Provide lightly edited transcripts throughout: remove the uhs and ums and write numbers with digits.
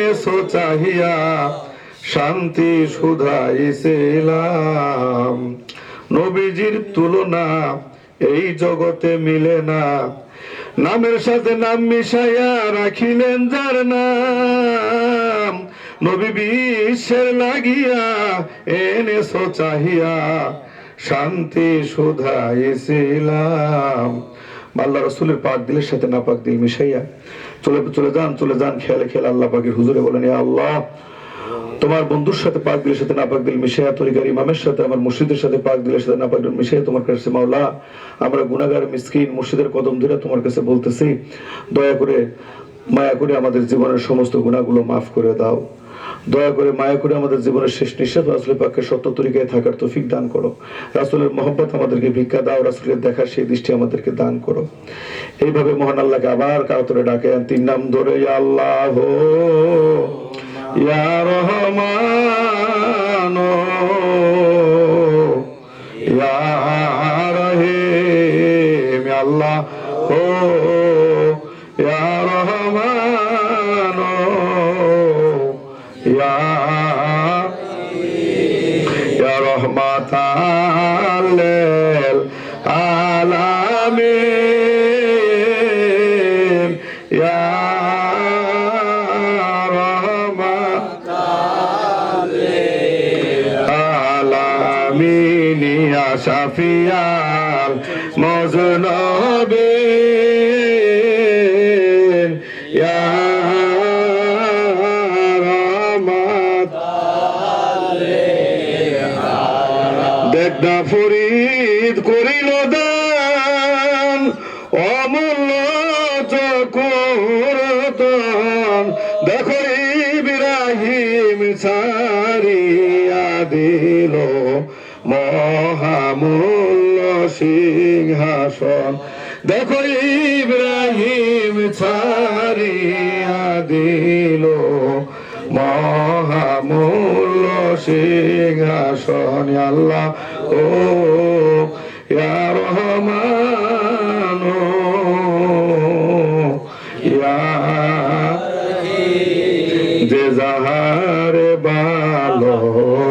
এনেছো চাহিয়া শান্তি শুধাইছিলাম। নবীজির তুলনা এই জগতে মিলে না, নামের সাথে নাম মিশাইয়া রাখিলেন যার নাম। নবী বিশ্বের লাগিয়া এনেছো চাহিয়া শান্তি শুধাইছিলাম। আল্লাহ রসুলের পাক দিলের সাথে না পাক দিল মিশাইয়া চলে যান খেয়ালে খেয়ালে আল্লাহ পাকের হুজুরে বলেন, ইয়া আল্লাহ, তোমার বন্ধুর সাথে পাক দিলের সাথে না পাক দিল মিশাইয়া, তরিকার ইমামের সাথে আমার মুর্শিদের সাথে পাক দিলের সাথে না পাক দিল মিশাইয়া তোমার কাছে মাওলা আমরা গুনাহগার মিসকিন মুর্শিদের কদম ধরে তোমার কাছে বলতেছি, দয়া করে মায়া করে আমাদের জীবনের সমস্ত গুনাহগুলো মাফ করে দাও। দয়া করে মায়া করে আমাদের জীবনের শেষ নিঃশ্বাস রাসূলের পাকের সত্য তরিকায় থাকার তৌফিক দান করো। রাসূলের মহব্বত আমাদেরকে ভিক্ষা দাও, রাসূলের দেখার সেই দৃষ্টি আমাদেরকে দান করো। এইভাবে মহান আল্লাহকে আবার কাতরে ডাকেন, তিন নাম ধরে, ইয়া আল্লাহ, ইয়া রহমান, ইয়া রহিম, ইয়া আল্লাহ, ইয়া রহমান, ইয়া রহমাতাল লিল আলামিন, ইয়া রহমাতাল লিল আলামিন, ইয়া শাফিয়াল মুযনবিন, ইয়া দেখনা ফরিদ করিল দান, অমূল্য চকুরতন, দেখো ইব্রাহিম ছাড়িয়া দিল মহামূল্য সিংহাসন, দেখো ইব্রাহিম ছাড়িয়া দিল মহামূল্য সিংহাসন। আল্লাহ ও ইয়া রহমান, ইয়া যে যাহারে ভালোবাসে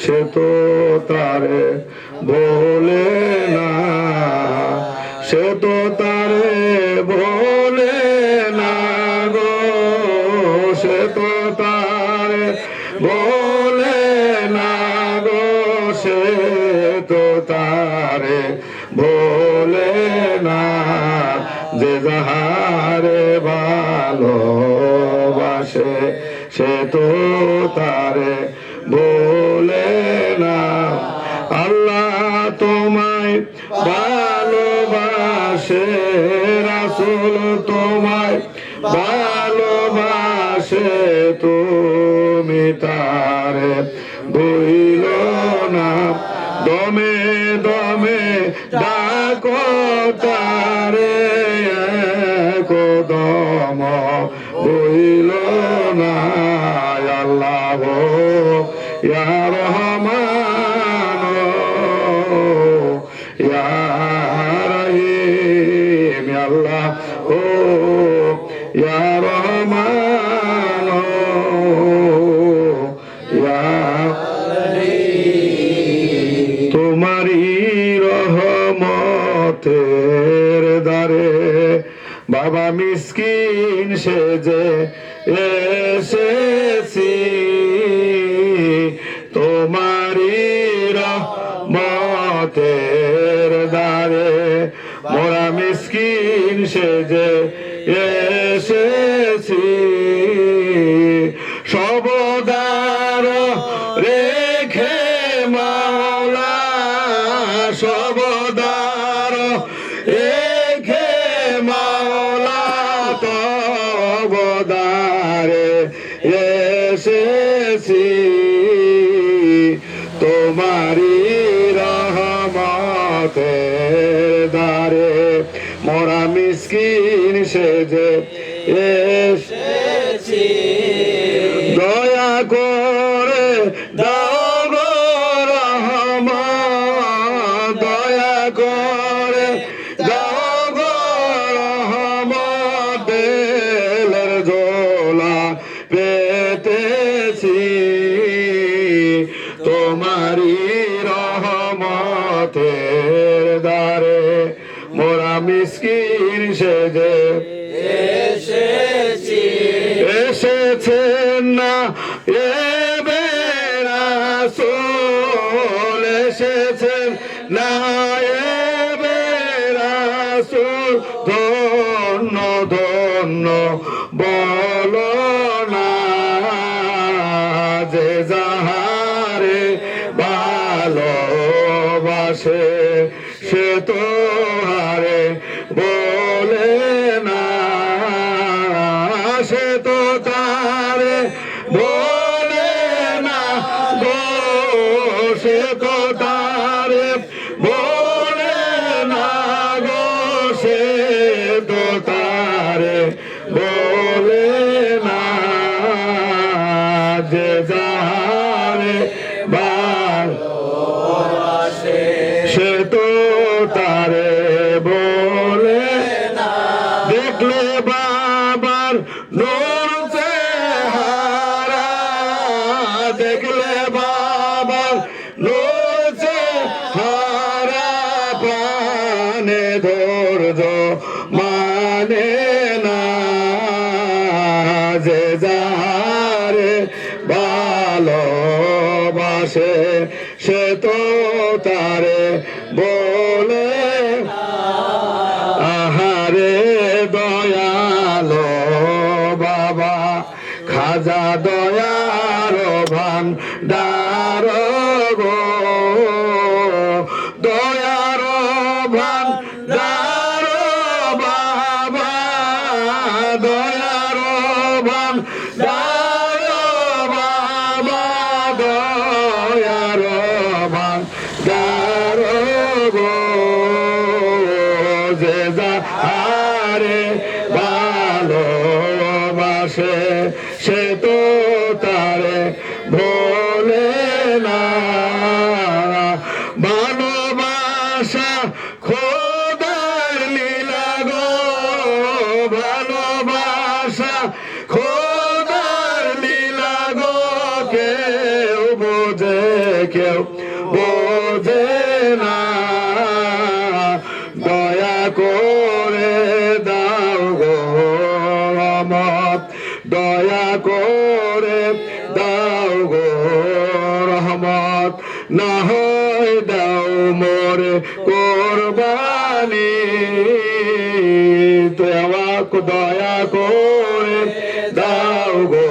সে তো তারে বলে না, সে তো তারে বলে না গো, সে তো তারে বলে না গো, সে তো তারে বলে না, যে যাহারে ভালোবাসে সে তো তারে বলে না। আল্লাহ তোমায় ভালোবাসে, রাসূল তোমায় ভালোবাসে, তুমি তারে ভুইল না, দমে দমে ডাকো তারে, কদম ভুইল না। আল্লাহ ইয়া রহমান, ইয়া রহিম, আল্লাহ ও ইয়া রহমান, ইয়া তোমারি রহমতের দ্বারে বাবা মিসকিন সেজে এসেছি, তোমারি রহমতের দ্বারে মোরা মিসকিন সেজে এসেছি, সবদার রেখে মাওলা, সবদার রেখে মাওলা, তবদারে এসেছি, তোমারি রহমতের দ্বারে মোরা মিসকিন সেজে এসেছি, দয়া করে দাও গো রহমত, দয়া করে দাও গো রহমত, দিলের ঝোলা মিসকিন সেজে এসেছেন না এবে রাসূল এসেছেন না এবে রাসূল ধন্য ধন্য বলো না যে যাহারে ভালোবাসে সে তো হারে বলে না সে তো তারে বলে না গো সে তো তারে বলে না গো সে তো তারে বলে না যে যাহারে ভালোবাসে সে তো তারে বলে না দেখলে বাবার নূর চেহারা দেখলে বাবার নূর চেহারা প্রাণে ধৈর্য মানে না যে যাহারে ভালোবাসে সে তো তারে বলে আহারে দয়ালো বাবা খাজা দয়ার ভান্ডার গো দয়ার ভান্ডার বাবা দয়ার ভান্ডার বাবা দয়ার ভান্ডার গো যে যাহারে ভালোবাসে সে তো তারে ভোলে না ভালোবাসা খোদার লীলা গো ভালোবাসা খোদার লীলা গো কেউ বোঝে কেউ বোঝে না দয়া করে দাও গো রহমত দয়া করে দাও গো রহমত না হয় দাও মোরে কোরবানি দয়া করে দাও গো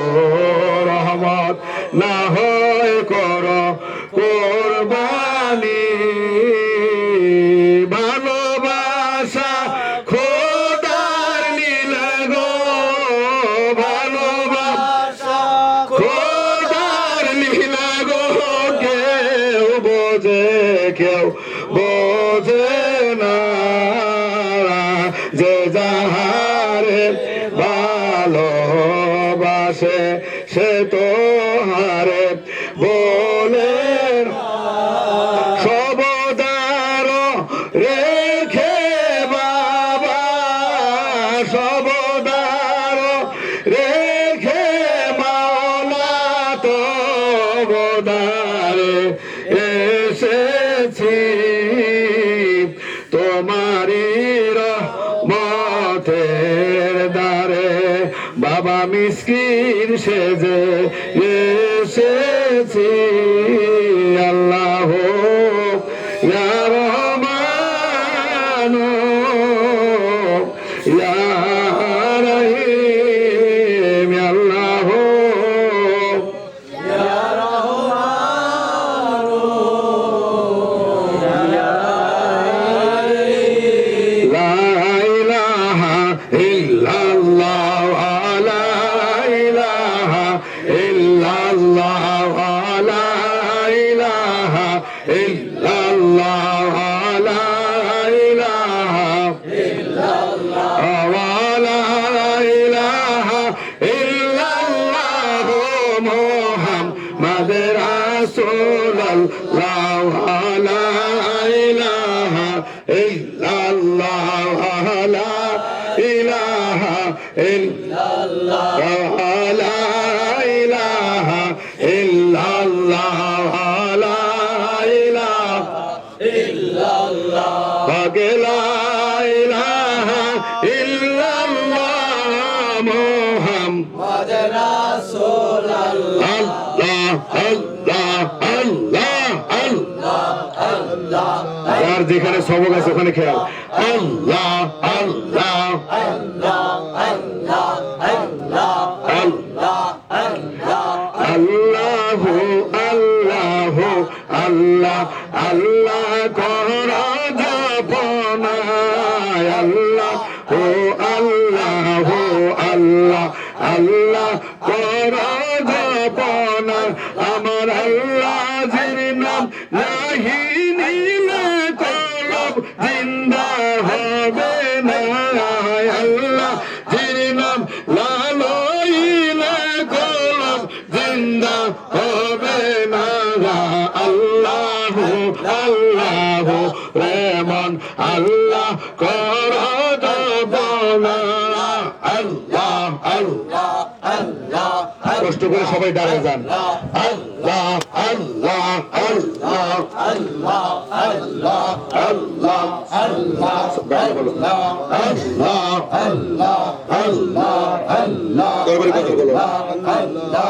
রহমত না হয় করো কোরবানি ভালোবাসা খোদার লীলা গো ভালোবাসা খোদার লীলা গো কেউ বোঝে কেউ বোঝে না যে যাহারে ভালোবাসে সে তো হারে বলে সবদার রেখে বাবা সবদার রেখে মাওলা তো বদারে এসেছি তোমারি রহমতের দ্বারে বাবা মিসকিন সেজে এসেছি আল্লাহ ইয়া রহমান ইয়া রহিম আল্লাহ ইয়া রহমান ইয়া রহিম লা ইলাহা ইল্লাল্লাহ লা ইলাহা ইল্লাল্লাহ লা ইলাহা ইল্লাল্লাহ লা ইলাহা ইল্লাল্লাহ লা ইলাহা ইল্লাল্লাহ মুহাম্মাদুর রাসূলুল্লাহ লা ইলাহা ইল্লাল্লাহ লা ইলাহা ইল্লাল্লাহ লা ইলাহা ইল্লাল্লাহ লা ইলাহা ইল্লাল্লাহ লা ইলাহা আল্লাহ আল্লাহ আল্লাহ আর যেখানে সবক আছে ওখানে খেয়াল আল্লাহ আল্লাহ আল্লাহ আল্লাহ আল্লাহ আল্লাহ আল্লাহ আল্লাহ করা যাপনা আল্লাহ ও আল্লাহ আল্লাহ আল্লাহ করা যাপনা আমার আল্লাহ জির নাম নাহি নিলে কলব জিন্দা হবে না আল্লাহ জির নাম না লইলে কলব জিন্দা হবে না আল্লাহ আল্লাহ রেমন আল্লাহ করা যাপনা আল্লাহ আল্লাহ আল্লাহ কষ্ট করে সবাই দাঁড়িয়ে যান আল্লাহ আল্লাহ আল্লাহ আল্লাহ আল্লাহ আল্লাহ আল্লাহ আল্লাহ আল্লাহ আল্লাহ আল্লাহ আল্লাহ কয়বার কথা বলো আল্লাহ আল্লাহ আল্লাহ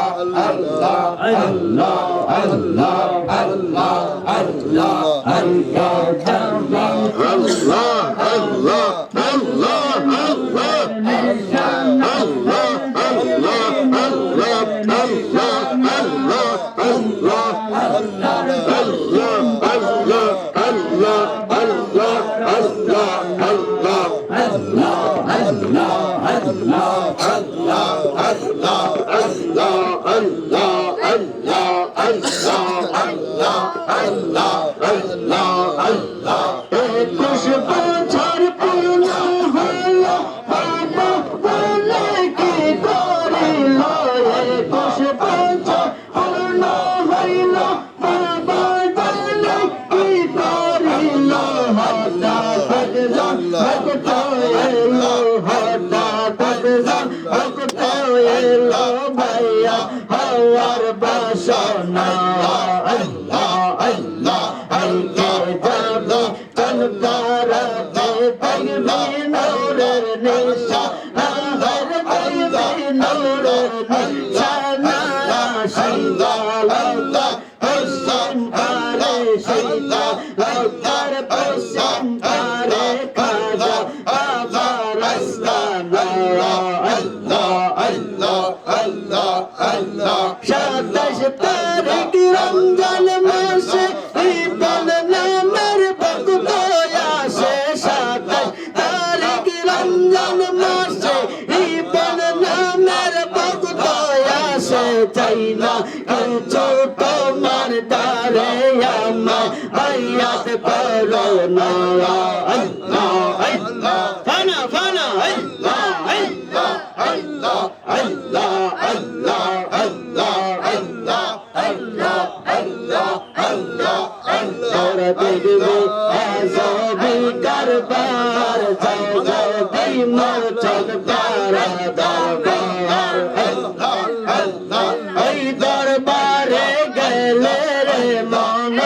আল্লাহ আল্লাহ আল্লাহ আল্লাহ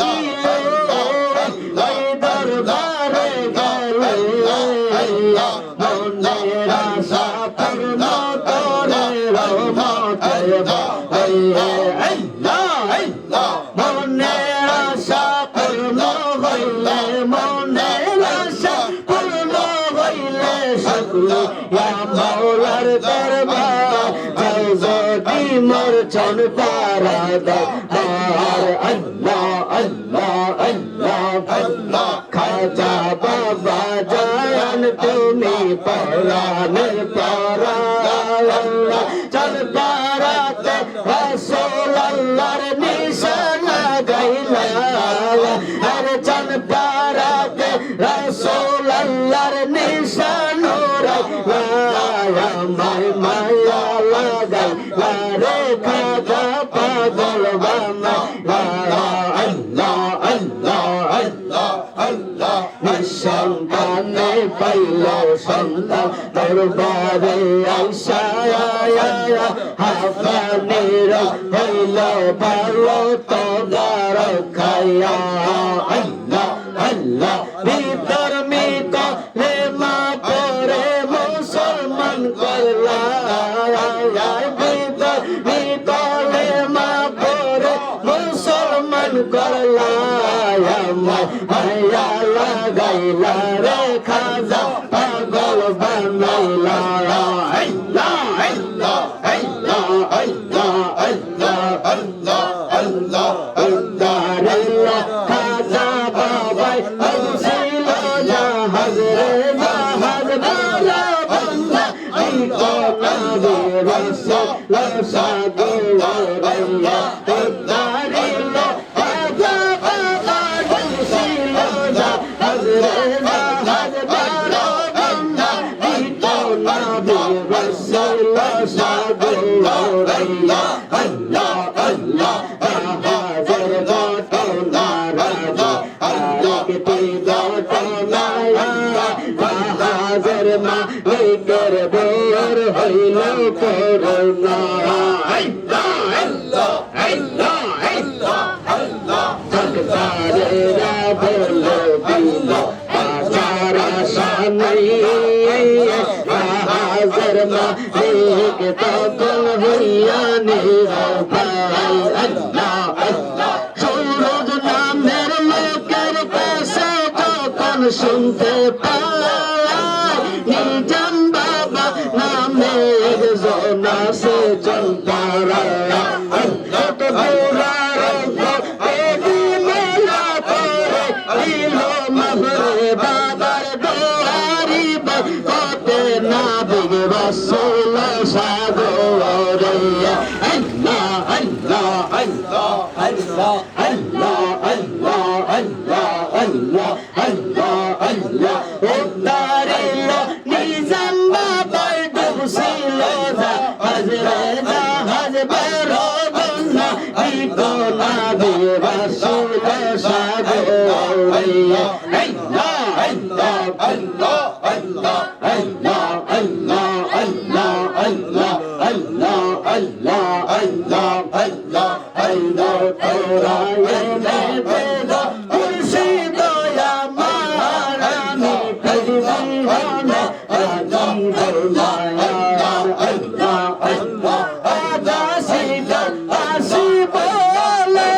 আল্লাহ Shantan পাইল সন্তান দরবারে আইসা হাফানের হইল ভালো তোমার খায়া আল্লাহ আল্লাহ ভিতর মিকলে মা পরে মুসলমান করলা ভিতর মিকলে মা পরে মুসলমান করলা মায়া লাগাইলা রে খাজা পাগল বানাইলা আল্লাহ আল্লাহ আল্লাহ আল্লাহ আল্লাহ আল্লাহ আল্লাহ আল্লাহ খাজা বাবাই ছিল জাহাজ রে জাহাজ বালা বান্দা এই কোনাবে রাসূল সাদু আল্লাহ তারিল খাজা বাবা ছিল জাহাজ রে জাহাজ বালা বান্দা এই কোনাবে রাসূল সাদু আল্লাহ আল্লাহ আল্লাহ জাহাজের ঘটনা রাজা আরেকটি ঘটনা জাহাজের মালিকের বের হইল করুণা আল্লাহ আল্লাহ আল্লাহ আল্লাহ আল্লাহ সরকারেরা বলল দিল আচার আশা নেই জাহাজের মালিক তখন হইয়া নিরুপায় আল্লাহ আল্লাহ সৌরভ নামের লোকের কাছে তখন শুনতে পায় নিজাম বাবা নামে একজন আছে চলতারা কত দূরার বেদি মেলা করে দিল মাহরে বাবার দোয়ারি কত না বিগ রাসূল সাগরে আল্লাহ আল্লাহ আল্লাহ আল্লাহ আল্লাহ আল্লাহ আল্লাহ আল্লাহ আল্লাহ আল্লাহ উদ্ধারিল নিজাম বাবার ডুবছিল জাহাজ রে জাহাজ বের বন্যা দিতো না বিগ রাসূল সাগরে আল্লাহ আল্লাহ আল্লাহ আল্লাহ আল্লাহ আল্লাহ আল্লাহ আল্লাহ আল্লাহ আল্লাহ আল্লাহ আল্লাহ আল্লাহ আল্লাহ তোরা এনে বেদ মুর্শিদ আমার আমি পরিবহনে আজিব মায়া আল্লাহ আল্লাহ আদাসিকা আসি বলে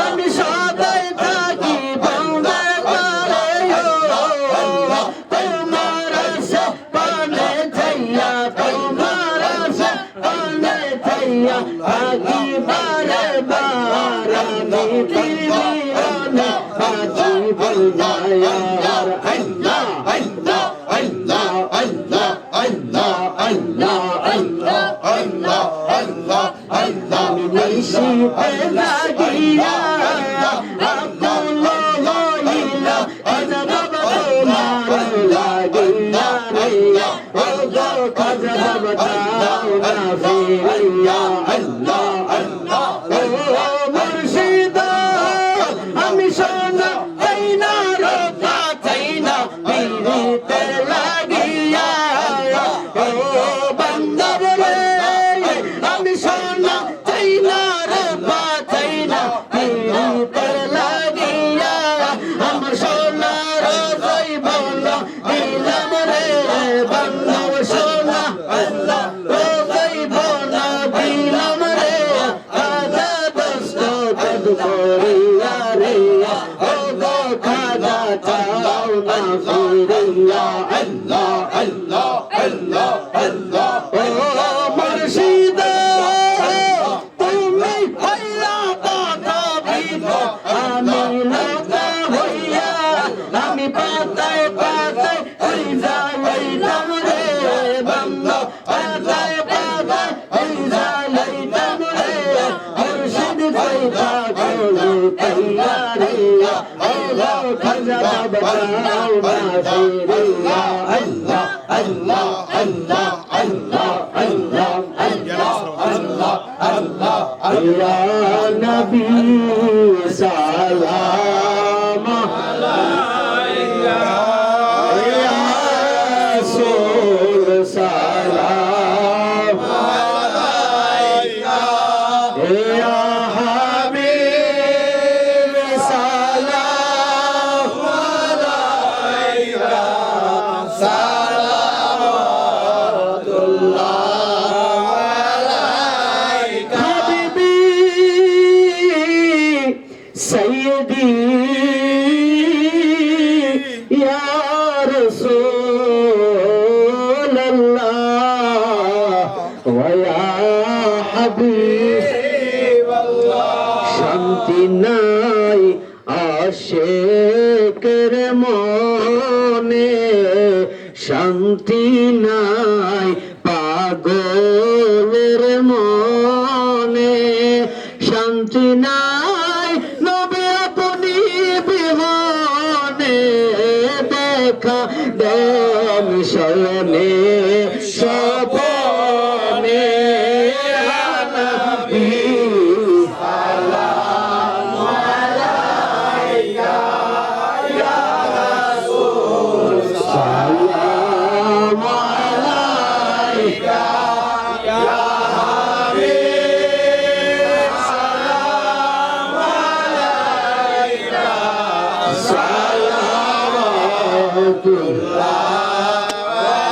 আমি সদাই থাকি বন্দে করে তোমার সে পানে থাইয়া তোমার সে পানে থাইয়া আকি বারে বার আমি পরিবহনে আজিব মায়া আল্লাহ আল্লাহ আল্লাহ আল্লাহ আল্লাহ আল্লাহ আল্লাহ আল্লাহ আল্লাহ আল্লাহ নিশিতে লাগিয়া আব্দুল্লাহ হইলা আজব তোমার লাগিয়া রে ও গো খাজব তাও না ফিরিয়া আল্লাহ আল্লাহ ও মুর্শিদ আমি সোনা চাইনা রোপা চাইনা পিরিতে লাগিয়া ও বান্দর রে আমি সোনা চাইনা রোপা চাইনা পিরিতে লাগিয়া আমার সোনার জৈবন দিলাম রে বান্দর সোনা আল্লাহ জৈবন দিলাম রে আজা দস্ত করিয়া রে ও গো খাজা চাও না ফিরিয়া আল্লাহ আল্লাহ আল্লাহ আল্লাহ ও মুর্শিদ তুমি হইলা পাতা বিদ আমি নৌকা হইয়া আমি পাতায় পাতায় হই যাইতাম রে বান্দা পাতায় পাতায় হই যাইতাম রে মুর্শিদ কইতা গলি তৈয়ারিয়া ও গো খাজা বাবাও না ফিরিয়া আল্লাহ আল্লাহ আল্লাহ আল্লাহ আল্লাহ আল্লাহ আল্লাহ আল্লাহ ইয়া নবী সালাম আলাইকা ওয়া হাবিব শান্তি নাই আশিকের মনে, শান্তি নাই পাগলের মনে, শান্তি নাই নবী আপনি বিহনে, দেখা দেন শয়নে স্বপনে নবী সালাম আলাইকা ইয়া হাবিব, সালাম আলাইকা সালাওয়াতুল্লাহ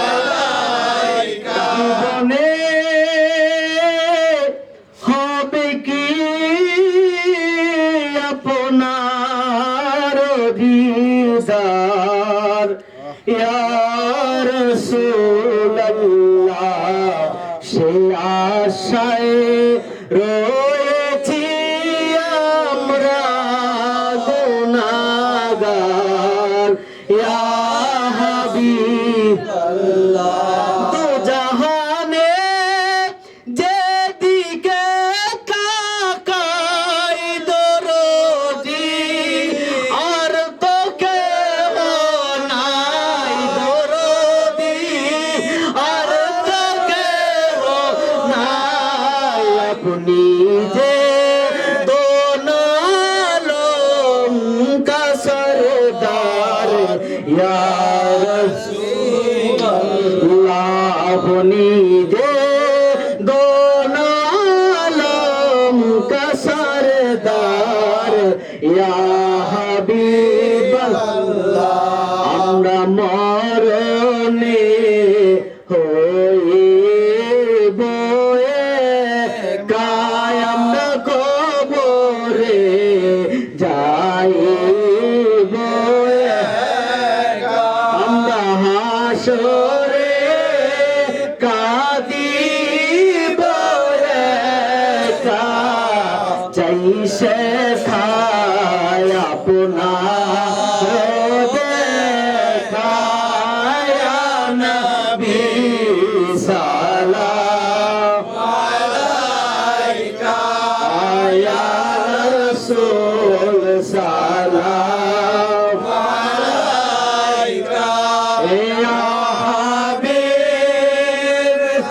আলাইকা। জীবনে হবে কি আপনার দিদার ইয়া রাসূলুল্লাহ, সে আশায় রয়েছি আমরা গুনাহগার ইয়া হাবিবাল্লাহ। দু জাহানে যেদিকে তাকাই দরদি, আর তো কেউ নাই দরদি, আর তো কেউ নাই, আপনি যে দোনালম কা সরদার ইয়া রাসূলুল্লাহ, আপনি যে দোনালম কা সরদার ইয়া হাবিবাল্লাহ। আমরা মরণে হইব কায়াম না কবরে যাইব, আমরা হাসরে কাঁদিব একা, চাইছে খায় আপনার দেখা ইয়া নবী সালাম আলাইকা ইয়া রাসূল সালাম আলাইকা ইয়া হাবিব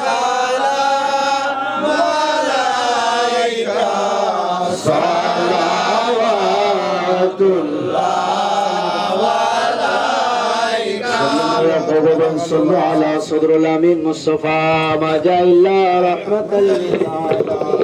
সালাম আলাইকা সালাওয়াতুল্লাহ আলাইকা। صلوا على صدر الأمين مصطفى ما جاء إلا رحمة للعالمين.